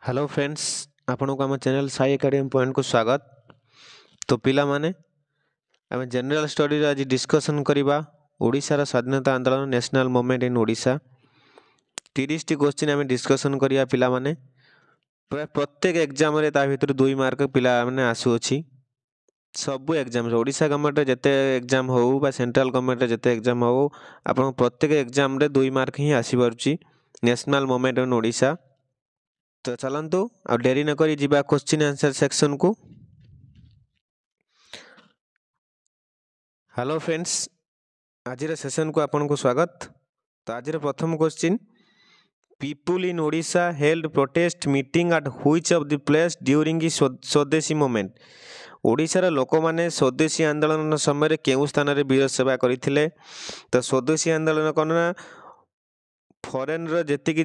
Hello friends आपन को आम चैनल साई एकेडमी पॉइंट को स्वागत। तो पिला माने आम जनरल स्टडी आज डिस्कशन करवा ओडिशार स्वाधीनता आंदोलन national movement in Odisha 30 T question आम डिस्कशन करवा पिला माने प्राय प्रत्येक एग्जाम रे ता भीतर 2 मार्क पिला माने आसुअछि। सबु एग्जाम ओडिशा गवर्नमेंट रे जते एग्जाम हो बा सेंट्रल गवर्नमेंट रे जते एग्जाम हो आपन प्रत्येक एग्जाम रे 2 मार्क ही आसी पारुछि नेशनल मूवमेंट इन ओडिशा। तो चलतु आ डेरी न करी जीवा क्वेश्चन आंसर सेक्शन को। हेलो फ्रेंड्स आज सेशन को आपन को स्वागत। तो आज प्रथम question people in Odisha held protest meeting at which of the place during स्वदेशी मूवमेंट। ओडिशार लोक माने स्वदेशी आंदोलन समय केउ स्थान रे वीर सेवा करथिले। तो स्वदेशी आंदोलन कोना फॉरेन रो जेतिकी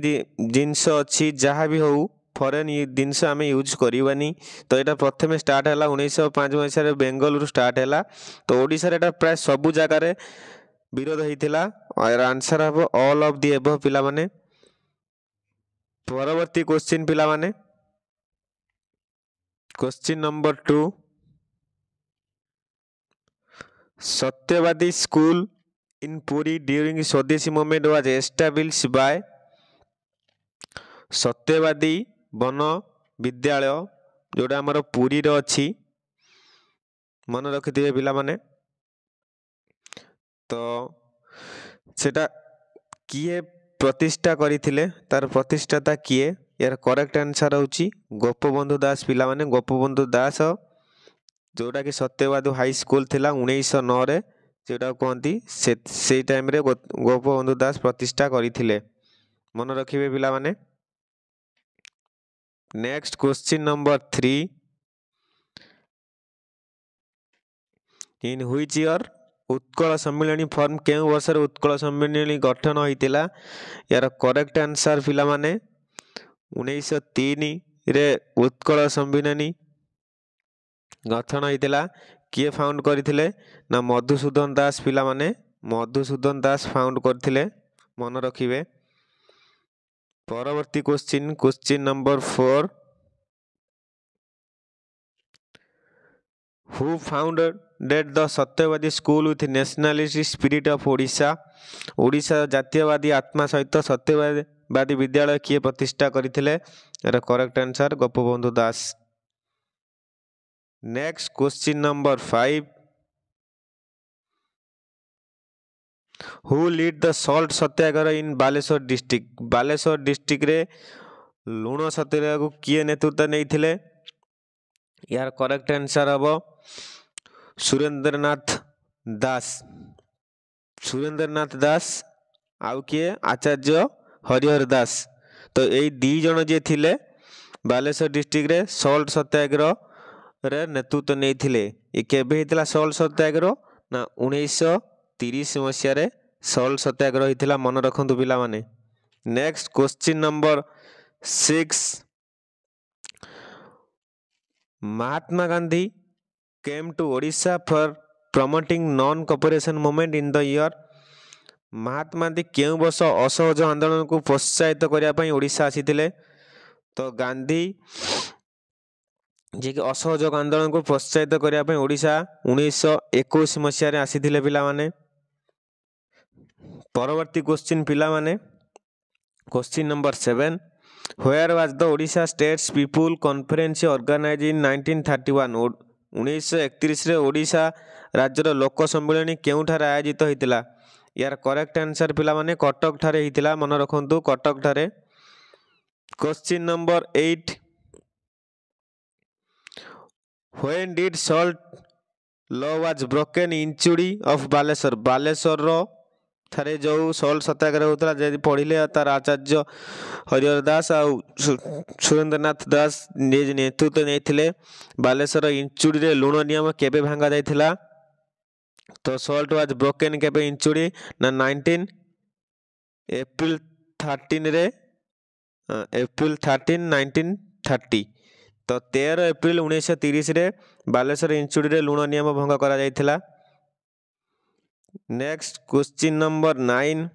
जिंस अछि जहाँ भी हो फॉरेन जिनस आम यूज करवानी। तो यहाँ प्रथम स्टार्ट है 1905 मसीह बेंगलुरु स्टार्ट है। तो ओडिशा रे प्राय सबु जगार विरोध होता और आंसर हम ऑल ऑफ दी एबव पिला माने। परवर्ती क्वेश्चन पिला माने क्वेश्चन नंबर 2 सत्यवादी स्कूल इन पुरी ड्यूरिंग स्वदेशी मूवमेंट वाज एस्टाब्लिश्ड बाय। सत्यवादी वन विद्यालय जोड़ा आमर पुरी रो अछि मन रखिथिबे पिला माने। तो सेटा किए प्रतिष्ठा करिथिले तार प्रतिष्ठाता किए यार करेक्ट आंसर होची गोपबंधु दास पिला माने। गोपबंधु दास जोड़ा कि सत्यवादी हाई स्कूल थिला 1909 रे जोड़ा कहंती से टाइम रे गोपबंधु दास प्रतिष्ठा करिथिले मन रखिबे पिला माने। Next question number 3 in which year Utkal Sammilani form केउ वर्ष उत्कल सम्मेलनी गठन होइतिला यार करेक्ट आंसर पिला माने 1903 रे उत्कल सम्मेलनी गठन होइतिला। किए फाउंड करथिले ना मधुसूदन दास पिला माने। मधुसूदन दास फाउंड करथिले मन रखिबे। परवर्ती question question number 4 who founded the Satyabadi school with nationalist spirit of Odisha. Odisha जातीयवादी आत्मा सहित सत्यवादी विद्यालय किए प्रतिष्ठा करथिले यार correct answer Gopabandhu Das. Next question number 5 who lead the salt Satyagraha in Baleswar district. Baleswar district रे लुण सत्याग्रह को किए नेतृत्व नेइथिले यार करेक्ट आंसर हबो सुरेंद्रनाथ दास। सुरेंद्रनाथ दास आउ किए आचार्य हरिहर दास। तो यही दी जन जे थिले बालेश्वर डिस्ट्रिक्ट रे सॉल्ट सत्याग्रह रे नेतृत्व नेइथिले। ये केबे हितला सॉल्ट सत्याग्रह ना 1930 मसिया रे सॉल्ट सत्याग्रह हितला मन रखंतु पिला माने। Next question number 6 Mahatma Gandhi came to Odisha for promoting non-cooperation movement in the year। Mahatma Gandhi केउ वर्ष असहयोग आंदोलन को प्रोत्साहित करिया पई ओडिशा आसीथिले। तो गांधी जे कि असहयोग आंदोलन को प्रोत्साहित करिया पई ओडिशा 1921 मसिया रे आसीथिले पिला माने। परवर्ती क्वेश्चन पिला माने question number 7 Where was the Odisha States People Conference organized in 1931। 1931 रे ओडिशा राज्यर लोक सम्मेलन केउठार आयोजित होइतिला यार करेक्ट आंसर पिला माने कटक ठारे हितिला मन रखंतु कटक ठारे। Question number 8 When did salt law was broken in चूड़ी of बालेश्वर। बालेश्वर रो थारे जो सॉल्ट सत्याग्रह होता जे पढ़िले तार आचार्य हरिहर दास आ सुरेंद्रनाथ दास निज नेतृत्व नेथिले। बालेश्वर इंचुड़ी रे लुण नियम केबे भांगा जाइथिला। तो सॉल्ट वाज ब्रोकन केबे इंचुड़ी ना 19 एप्रिल 13 रे एप्रिल 13 1930। तो 13 एप्रिल 1930 रे बालेश्वर इंचुड़ी रे लुण नियम भंग करा जाइथिला। Next question number 9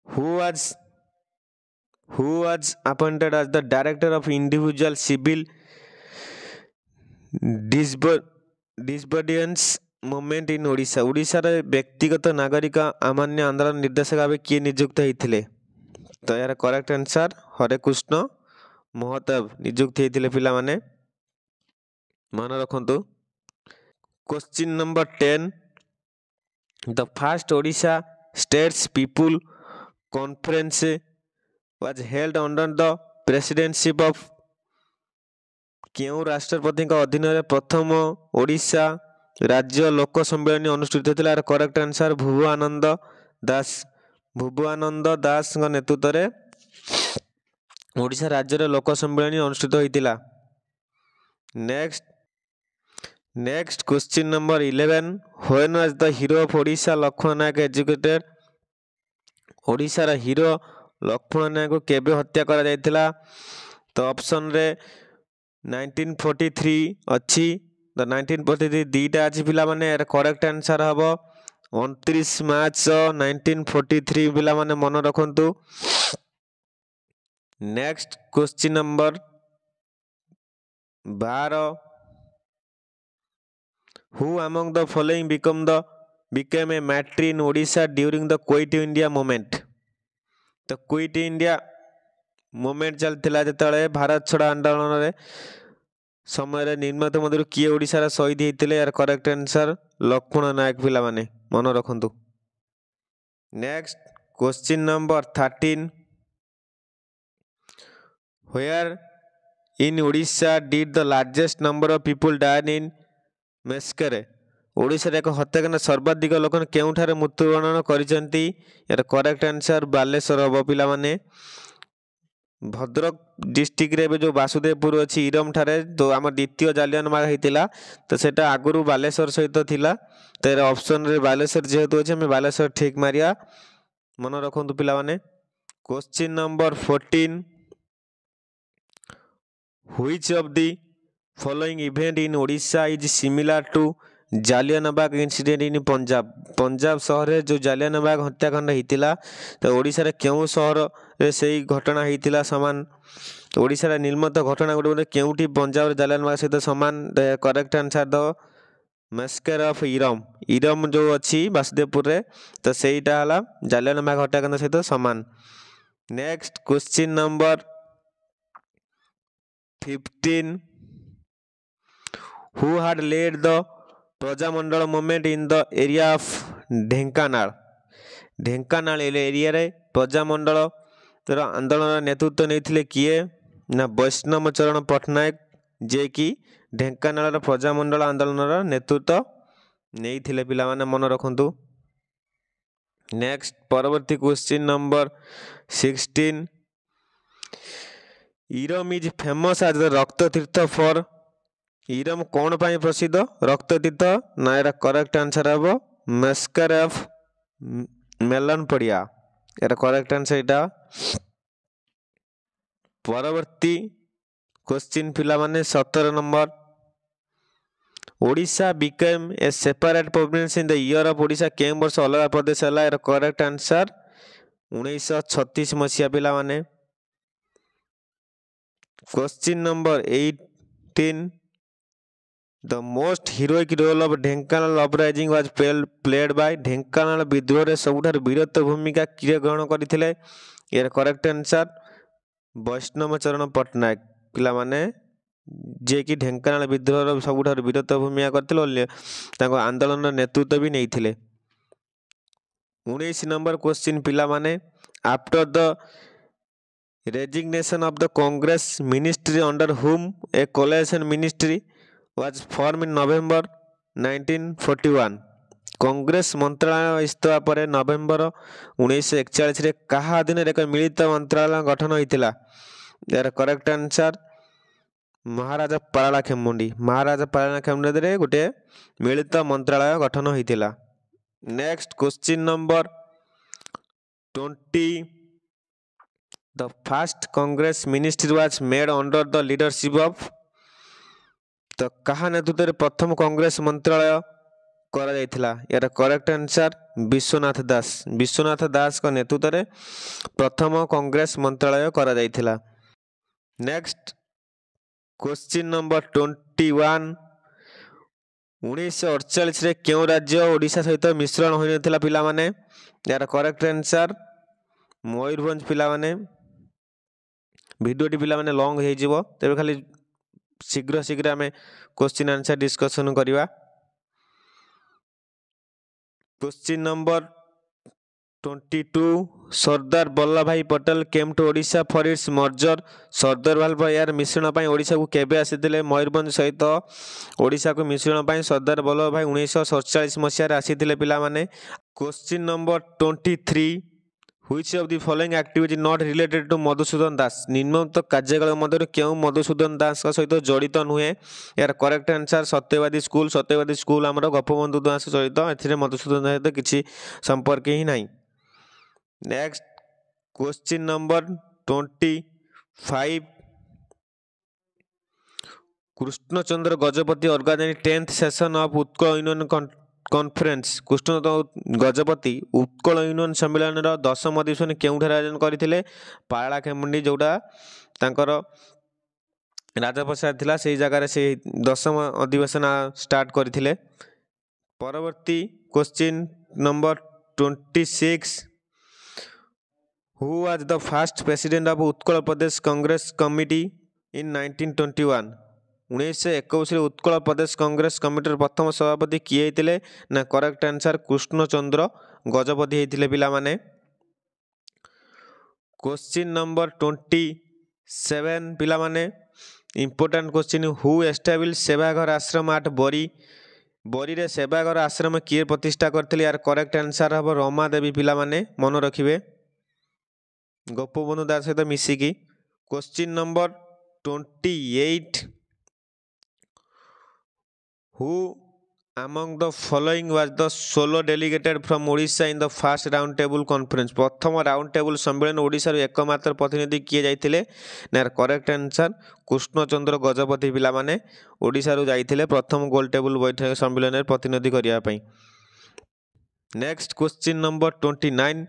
who was Who was appointed as the director of individual civil disobedience movement in Odisha? ଓଡ଼ିଶାର ବ୍ୟକ୍ତିଗତ ନାଗରିକ ଅମାନ୍ୟ ଆନ୍ଦୋଳନ ନିର୍ଦ୍ଦେଶକ ଭାବେ କିଏ ନିଯୁକ୍ତ ହେଇଥିଲେ? ତ ଏହାର କରେକ୍ଟ ଆନ୍ସର ହରେକୃଷ୍ଣ ମହତାବ ନିଯୁକ୍ତ ହେଇଥିଲେ ପିଲାମାନେ, ମନେ ରଖନ୍ତୁ। Question number 10, the first Odisha states people conference was held under the presidency of କେଉଁ ରାଷ୍ଟ୍ରପତିଙ୍କ ଅଧୀନରେ ପ୍ରଥମ ଓଡ଼ିଶା ରାଜ୍ୟ ଲୋକ ସମ୍ମିଳନୀ ଅନୁଷ୍ଠିତ ହୋଇଥିଲା? ଏହାର କରେକ୍ଟ ଆନ୍ସର ଭୁବନାନନ୍ଦ ଦାସ। ଭୁବନାନନ୍ଦ ଦାସଙ୍କ ନେତୃତ୍ୱରେ ଓଡ଼ିଶା ରାଜ୍ୟରେ ଲୋକ ସମ୍ମିଳନୀ ଅନୁଷ୍ଠିତ ହୋଇଥିଲା। Next question number 11, when was the hero of Odisha Laxman Nayak executed? ଓଡ଼ିଶାର ହିରୋ ଲକ୍ଷ୍ମଣ ନାୟକଙ୍କୁ କେବେ ହତ୍ୟା କରାଯାଇଥିଲା? ତ ଅପସନରେ 1943 ଅଛି। ତ 1943 ଦୁଇଟା ଅଛି ପିଲାମାନେ, ଏହାର କରେକ୍ଟ ଆନ୍ସର ହେବ 29 ମାର୍ଚ୍ଚ 1943 ପିଲାମାନେ ମନେ ରଖନ୍ତୁ। Next question number 12, who among the following became a martyr in Odisha during the Quit India movement? ତ କ୍ୱିଟ୍ ଇଣ୍ଡିଆ ମୁଭମେଣ୍ଟ ଚାଲିଥିଲା ଯେତେବେଳେ, ଭାରତ ଛଡ଼ା ଆନ୍ଦୋଳନରେ ସମୟରେ ନିମ୍ନତ ମଧ୍ୟରୁ କିଏ ଓଡ଼ିଶାର ଶହୀଦ ହେଇଥିଲେ? ଏହାର କରେକ୍ଟ ଆନ୍ସର ଲକ୍ଷ୍ମଣ ନାୟକ ପିଲାମାନେ ମନେ ରଖନ୍ତୁ। Next question number 13, where in Odisha did the largest number of people die in massacre? ଓଡ଼ିଶାରେ ଏକ ହତ୍ୟାକାଣ୍ଡ ସର୍ବାଧିକ ଲୋକ କେଉଁଠାରେ ମୃତ୍ୟୁବରଣ କରିଛନ୍ତି? ଏହାର କରେକ୍ଟ ଆନ୍ସର ବାଲେଶ୍ୱର ହେବ ପିଲାମାନେ। ଭଦ୍ରକ ଡିଷ୍ଟ୍ରିକ୍ଟରେ ଏବେ ଯେଉଁ ବାସୁଦେବପୁର ଅଛି ଇରମ ଠାରେ ଯେଉଁ ଆମ ଦ୍ୱିତୀୟ ଜାଲିଆନାବାଗ ହେଇଥିଲା, ତ ସେଇଟା ଆଗରୁ ବାଲେଶ୍ୱର ସହିତ ଥିଲା। ତ ଏହାର ଅପସନରେ ବାଲେଶ୍ୱର ଯେହେତୁ ଅଛି ଆମେ ବାଲେଶ୍ୱର ଠିକ୍ ମାରିବା, ମନେ ରଖନ୍ତୁ ପିଲାମାନେ। Question number 14, which of the following event in Odisha is similar to Jallianwala Bagh incident in Punjab? Punjab ସହରରେ ଯେଉଁ ଜାଲିଆନାବାଗ ହତ୍ୟାକାଣ୍ଡ ହେଇଥିଲା, ତ ଓଡ଼ିଶାରେ କେଉଁ ସହରରେ ସେଇ ଘଟଣା ହେଇଥିଲା ସମାନ? ଓଡ଼ିଶାର ନିର୍ମତ ଘଟଣା ଗୁଡ଼ିକ କେଉଁଠି ପଞ୍ଜାବର ଜାଲିଆନାବାଗ ସହିତ ସମାନ? କରେକ୍ଟ ଆନ୍ସର ଦେବ ମାସ୍କର ଅଫ୍ ଇରମ। ଇରମ ଯେଉଁ ଅଛି ବାସୁଦେବପୁରରେ, ତ ସେଇଟା ହେଲା ଜାଲିଆନାବାଗ ହତ୍ୟାକାଣ୍ଡ ସହିତ ସମାନ। Next question number 15, who had led the Praja Mandal movement in the area of Dhenkanal? Dhenkanal ଏରିଆରେ ପ୍ରଜାମଣ୍ଡଳର ଆନ୍ଦୋଳନର ନେତୃତ୍ୱ ନେଇଥିଲେ କିଏ? ନା ବୈଷ୍ଣବ ଚରଣ ପଟ୍ଟନାୟକ, ଯିଏକି ଢେଙ୍କାନାଳର ପ୍ରଜାମଣ୍ଡଳ ଆନ୍ଦୋଳନର ନେତୃତ୍ୱ ନେଇଥିଲେ ପିଲାମାନେ ମନେ ରଖନ୍ତୁ। ନେକ୍ସଟ ପରବର୍ତ୍ତୀ question number 16, Eram is famous as the Rakta Tirtha for? Eram କ'ଣ ପାଇଁ ପ୍ରସିଦ୍ଧ? ରକ୍ତ ତୀର୍ଥ? ନା ଏହାର କରେକ୍ଟ ଆନ୍ସର ହେବ ମାସ୍କର ଅଫ୍ ମେଲନ ପଡ଼ିଆ। ଏହାର କରେକ୍ଟ ଆନ୍ସର ଏଇଟା। ପରବର୍ତ୍ତୀ କ୍ୱେଶ୍ଚିନ୍ ପିଲାମାନେ 17 number, Odisha became A separate province in the year of? Odisha କେଉଁ ବର୍ଷ ଅଲଗା ପ୍ରଦେଶ ହେଲା? ଏହାର କରେକ୍ଟ ଆନ୍ସର 1936 ମସିହା ପିଲାମାନେ। Question number 18, the most heroic role of Dhenkanal uprising was played by? Dhenkanal ବିଦ୍ରୋହରେ ସବୁଠାରୁ ବୀରତ୍ୱ ଭୂମିକା କିଏ ଗ୍ରହଣ କରିଥିଲେ? ଏହାର କରେକ୍ଟ ଆନ୍ସର ବୈଷ୍ଣବ ଚରଣ ପଟ୍ଟନାୟକ ପିଲାମାନେ, ଯିଏକି ଢେଙ୍କାନାଳ ବିଦ୍ରୋହର ସବୁଠାରୁ ବୀରତ୍ୱ ଭୂମିକା କରିଥିଲେ, ତାଙ୍କ ଆନ୍ଦୋଳନର ନେତୃତ୍ୱ ବି ନେଇଥିଲେ। 19 ନମ୍ବର କ୍ୱେଶ୍ଚିନ୍ ପିଲାମାନେ, after the resignation of the Congress ministry under whom A coalition ministry was formed in November 1941? Congress ମନ୍ତ୍ରଣାଳୟ ଇସ୍ତଫା ପରେ ନଭେମ୍ବର 1941ରେ କାହା ଅଧୀନରେ ଏକ ମିଳିତ ମନ୍ତ୍ରଣାଳୟ ଗଠନ ହୋଇଥିଲା? ଏହାର କରେକ୍ଟ ଆନ୍ସର ମହାରାଜା ପାରଳାଖେମୁଣ୍ଡି। ମହାରାଜା ପାରଳାଖେମୁଣ୍ଡିରେ ଗୋଟିଏ ମିଳିତ ମନ୍ତ୍ରଣାଳୟ ଗଠନ ହୋଇଥିଲା। Next question number 20, the first Congress ministry was made under the leadership of? ତ କାହା ନେତୃତ୍ୱରେ ପ୍ରଥମ କଂଗ୍ରେସ ମନ୍ତ୍ରଣାଳୟ କରାଯାଇଥିଲା। यार करेक्ट आंसर विश्वनाथ दास। विश्वनाथ दास का नेतृत्व में प्रथम कांग्रेस मंत्रालय करा जायथिला। नेक्स्ट क्वेश्चन नंबर 21 1948 रे क्यों राज्य ओडिशा सहित मिश्रण होई नथिला पिला माने? यार करेक्ट आंसर मयूरभंज पिला माने। भिडियोटी पिला माने लॉन्ग हे जिवो तेबे खाली शीघ्र शीघ्र आमे क्वेश्चन आंसर डिस्कशन करिवा। Question number 22 Sardar Vallabh Bhai Patel came to Odisha for its merger. Sardar Vallabh Bhai यार मिश्रण पाई ओडिशा को केबे आसीथिले? मयूरभंज सहित ओडिशा को मिश्रण पाई सरदार वल्लभ भाई 1947 मसिया आसीथिले पिला माने। Question number 23 which of the following activity not related to Madhusudan Das. निम्नलिखित कार्यकलाप मध्य क्यों मधुसूदन दास का सहित जड़ित नुहे? यार करेक्ट आंसर सत्यवादी स्कूल। सत्यवादी स्कूल आमर गोपबंधु दास जड़ित ए मधुसूदन दास सहित किसी संपर्क ही नहीं। Next question number 25 Krushnachandra Gajapati organise 10th session of Utkal union conference. Krushnachandra Gajapati Utkal union सम्मेलन 10th अधिवेशन केउठार आयोजन करथिले? पालाखेमुंडी जोटा तांकर राजप्रसाद थिला सेही जगह से 10th अधिवेशन स्टार्ट करथिले। परवर्ती question number 26 who was the first president of Utkal Pradesh Congress committee in 1921। 1921 Utkal Pradesh Congress कमिटर प्रथम सभापति किए होते ना? करेक्ट आंसर कृष्णचंद्र गजपति होते पिला माने। क्वेश्चन नंबर 27 पिला माने इंपोर्टेंट क्वेश्चन हु एस्टाब्लिश सेवाघर आश्रम एट बोरी। बोरी रे सेवाघर आश्रम किए प्रतिष्ठा करथिले? यार करेक्ट आंसर हम रमा देवी पिला माने मन रखिबे गोपबंधु दास सहित मिसिकी। Question number 28 Who among the following was the solo delegated from Odisha in the first round table conference। प्रथम राउंड टेबल सम्मेलन ओडिशा रो एकमात्र प्रतिनिधि किए जाइथिले? ना करेक्ट आंसर कृष्णचंद्र गजपति पिला माने ओडिशा रो जाइथिले प्रथम गोल टेबल बैठक सम्मेलन रे प्रतिनिधि करिया पई। Next question number 29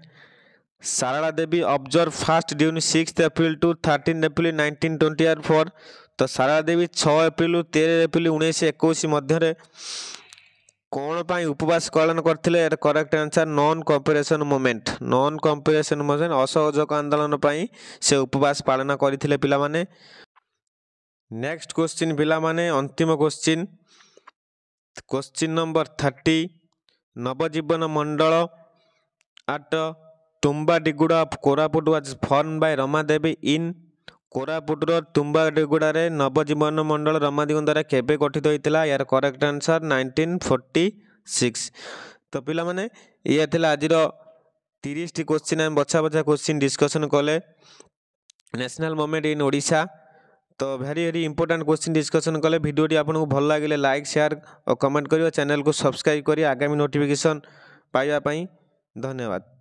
Sarala Devi observe fast during 6 April to 13 April 1924। तो सारला देवी 6 एप्रिल 13 एप्रिल 1921 मध्य कौन पाई उपवास पालन करथिले? Correct answer non cooperation movement. Non cooperation movement असहयोग आंदोलन पाई से उपवास पालन करथिले पिला माने। नेक्स्ट क्वेश्चन पिला माने अंतिम question question number 30 Nabajeevan Mandal at Tumbadiguda of Koraput was form by Ramadevi in. कोरापुटर तुम्बाडिगुड़ा रे नवजीवन मंडल रमादेवी द्वारा केबे गठित होइतिला? यार करेक्ट आंसर 1946। तो पिला माने ये थिला आजिर 30 टी क्वेश्चन हम बछा बछा क्वेश्चन डिस्कशन कले नेशनल मूवमेंट इन ओडिशा। तो very very important question discussion कले। वीडियोटी आपको भल लगे लाइक शेयर और कमेंट करियो। चैनल को सब्सक्राइब करियो आगामी नोटिफिकेशन पाइबा पई। धन्यवाद।